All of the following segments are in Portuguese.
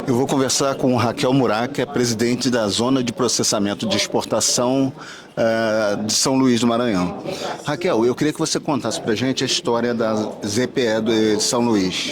Eu vou conversar com Raquel Murat, que é presidente da Zona de Processamento de Exportação de São Luís do Maranhão. Raquel, eu queria que você contasse para a gente a história da ZPE de São Luís.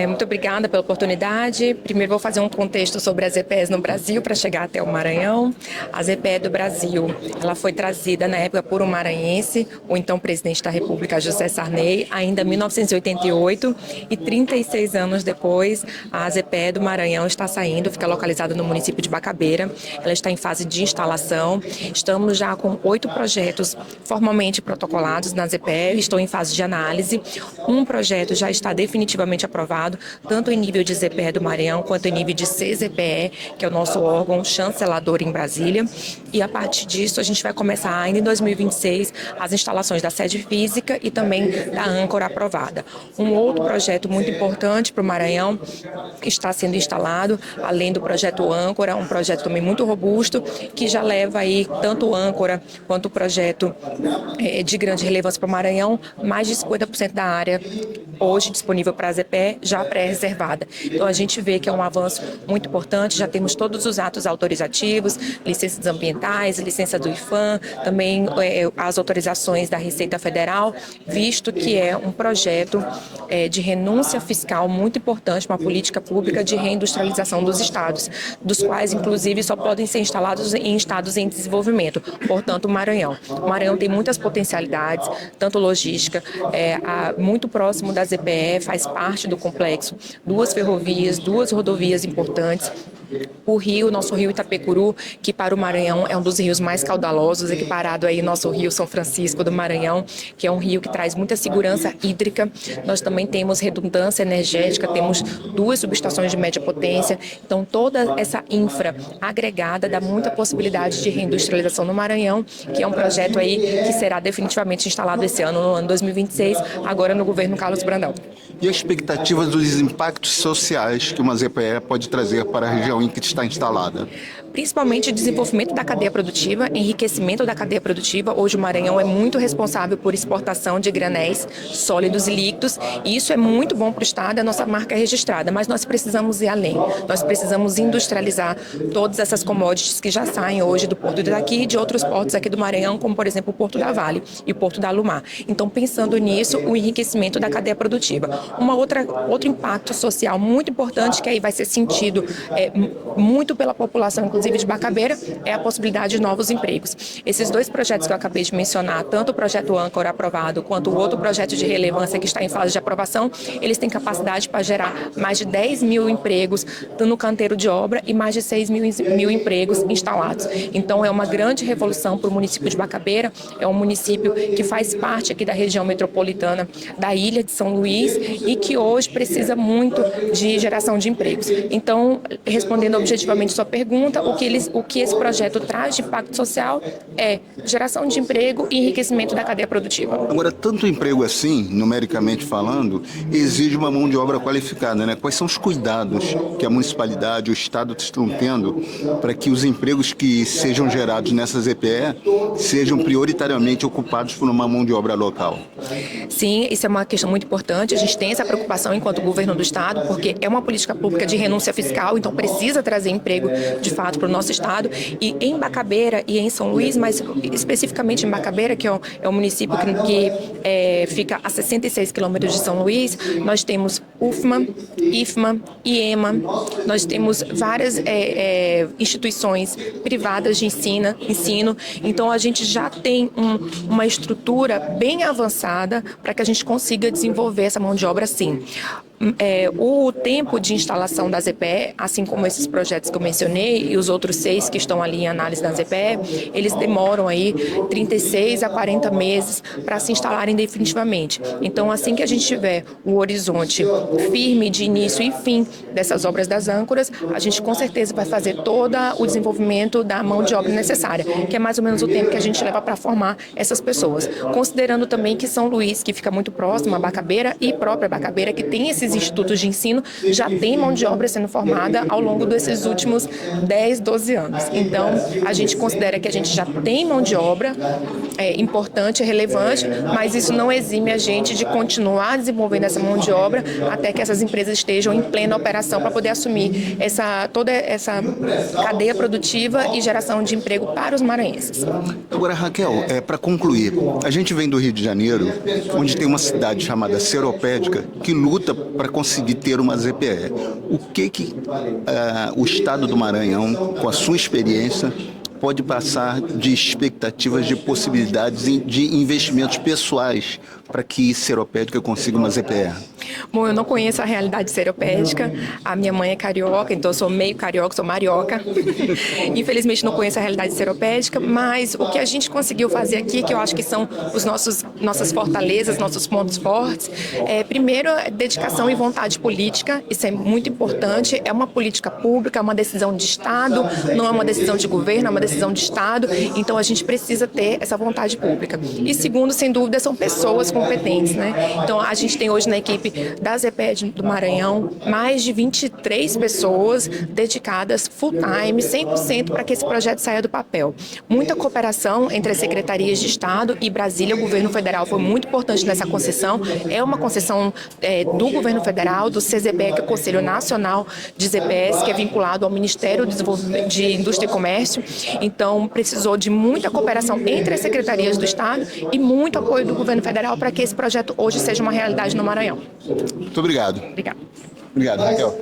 Muito obrigada pela oportunidade. Primeiro vou fazer um contexto sobre as ZPEs no Brasil para chegar até o Maranhão. A ZPE do Brasil, ela foi trazida na época por um maranhense, o então presidente da República, José Sarney, ainda em 1988, e 36 anos depois, a ZPE do Maranhão está saindo, fica localizada no município de Bacabeira. Ela está em fase de instalação. Estamos já com 8 projetos formalmente protocolados na ZPE, estou em fase de análise. Um projeto já está definitivamente aprovado, tanto em nível de ZPE do Maranhão, quanto em nível de CZPE, que é o nosso órgão chancelador em Brasília. E a partir disso, a gente vai começar ainda em 2026 as instalações da sede física e também da âncora aprovada. Um outro projeto muito importante para o Maranhão está sendo instalado, além do projeto âncora, um projeto também muito robusto, que já leva aí tanto o âncora quanto o projeto de grande relevância para o Maranhão, mais de 50% da área hoje disponível para a ZPE já pré-reservada. Então a gente vê que é um avanço muito importante, já temos todos os atos autorizativos, licenças ambientais, licença do IFAM, também as autorizações da Receita Federal, visto que é um projeto de renúncia fiscal muito importante, uma política pública de reindustrialização dos estados, dos quais inclusive só podem ser instalados em estados em desenvolvimento, portanto o Maranhão. O Maranhão tem muitas potencialidades, tanto logística, muito próximo da ZPE, faz parte do complexo, 2 ferrovias, 2 rodovias importantes. O rio, nosso rio Itapecuru, que para o Maranhão é um dos rios mais caudalosos, equiparado aí nosso rio São Francisco do Maranhão, que é um rio que traz muita segurança hídrica. Nós também temos redundância energética, temos 2 subestações de média potência. Então toda essa infra agregada dá muita possibilidade de reindustrialização no Maranhão, que é um projeto aí que será definitivamente instalado esse ano, no ano 2026, agora no governo Carlos Brandão. E a expectativa dos impactos sociais que uma ZPE pode trazer para a região em que está instalada? Principalmente o desenvolvimento da cadeia produtiva, enriquecimento da cadeia produtiva. Hoje o Maranhão é muito responsável por exportação de granéis sólidos e líquidos, e isso é muito bom para o estado, a nossa marca é registrada, mas nós precisamos ir além, nós precisamos industrializar todas essas commodities que já saem hoje do Porto daqui e de outros portos aqui do Maranhão, como por exemplo o Porto da Vale e o Porto da Alumar. Então pensando nisso, o enriquecimento da cadeia produtiva. Outro impacto social muito importante que aí vai ser sentido muito pela população, inclusive de Bacabeira, é a possibilidade de novos empregos. Esses 2 projetos que eu acabei de mencionar, tanto o projeto âncora aprovado quanto o outro projeto de relevância que está em fase de aprovação, eles têm capacidade para gerar mais de 10 mil empregos no canteiro de obra e mais de 6 mil empregos instalados. Então é uma grande revolução para o município de Bacabeira, é um município que faz parte aqui da região metropolitana da ilha de São Luís e que hoje precisa muito de geração de empregos. Então, respondendo objetivamente a sua pergunta, o que esse projeto traz de impacto social é geração de emprego e enriquecimento da cadeia produtiva. Agora, tanto emprego assim, numericamente falando, exige uma mão de obra qualificada, né? Quais são os cuidados que a municipalidade, o Estado estão tendo para que os empregos que sejam gerados nessa ZPE sejam prioritariamente ocupados por uma mão de obra local? Sim, isso é uma questão muito importante. A gente tem essa preocupação enquanto governo do estado, porque é uma política pública de renúncia fiscal, então precisa trazer emprego de fato para o nosso estado. E em Bacabeira e em São Luís, mas especificamente em Bacabeira, que é um município que fica a 66 quilômetros de São Luís, nós temos UFMA, IFMA, IEMA, nós temos várias instituições privadas de ensino, então a gente já tem uma estrutura bem avançada para que a gente consiga desenvolver essa mão de obra sim. O tempo de instalação da ZPE, assim como esses projetos que eu mencionei e os outros 6 que estão ali em análise da ZPE, eles demoram aí 36 a 40 meses para se instalarem definitivamente. Então, assim que a gente tiver o horizonte firme de início e fim dessas obras das âncoras, a gente com certeza vai fazer todo o desenvolvimento da mão de obra necessária, que é mais ou menos o tempo que a gente leva para formar essas pessoas. Considerando também que São Luís, que fica muito próximo a Bacabeira, e própria Bacabeira, que tem esses desses institutos de ensino já tem mão de obra sendo formada ao longo desses últimos 10, 12 anos. Então, a gente considera que a gente já tem mão de obra importante, relevante, mas isso não exime a gente de continuar desenvolvendo essa mão de obra até que essas empresas estejam em plena operação para poder assumir toda essa cadeia produtiva e geração de emprego para os maranhenses. Agora, Raquel, para concluir, a gente vem do Rio de Janeiro, onde tem uma cidade chamada Seropédica que luta para conseguir ter uma ZPE. O que o Estado do Maranhão, com a sua experiência, pode passar de expectativas, de possibilidades de investimentos pessoais para que Seropédica consiga uma ZPE? Bom, eu não conheço a realidade seropédica. A minha mãe é carioca, então eu sou meio carioca, sou marioca. Infelizmente não conheço a realidade seropédica, mas o que a gente conseguiu fazer aqui, que eu acho que são nossas fortalezas, nossos pontos fortes, primeiro, dedicação e vontade política. Isso é muito importante. É uma política pública, é uma decisão de Estado, não é uma decisão de governo, é uma decisão de Estado. Então a gente precisa ter essa vontade pública. E segundo, sem dúvida, são pessoas competentes, né? Então a gente tem hoje na equipe da ZPE do Maranhão mais de 23 pessoas dedicadas full time, 100% para que esse projeto saia do papel. Muita cooperação entre as secretarias de Estado e Brasília. O governo federal foi muito importante nessa concessão. É uma concessão do governo federal, do CZPE, que é o Conselho Nacional de ZPS, que é vinculado ao Ministério de Indústria e Comércio. Então, precisou de muita cooperação entre as secretarias do Estado e muito apoio do governo federal para que esse projeto hoje seja uma realidade no Maranhão. Muito obrigado. Obrigada. Obrigado, Raquel.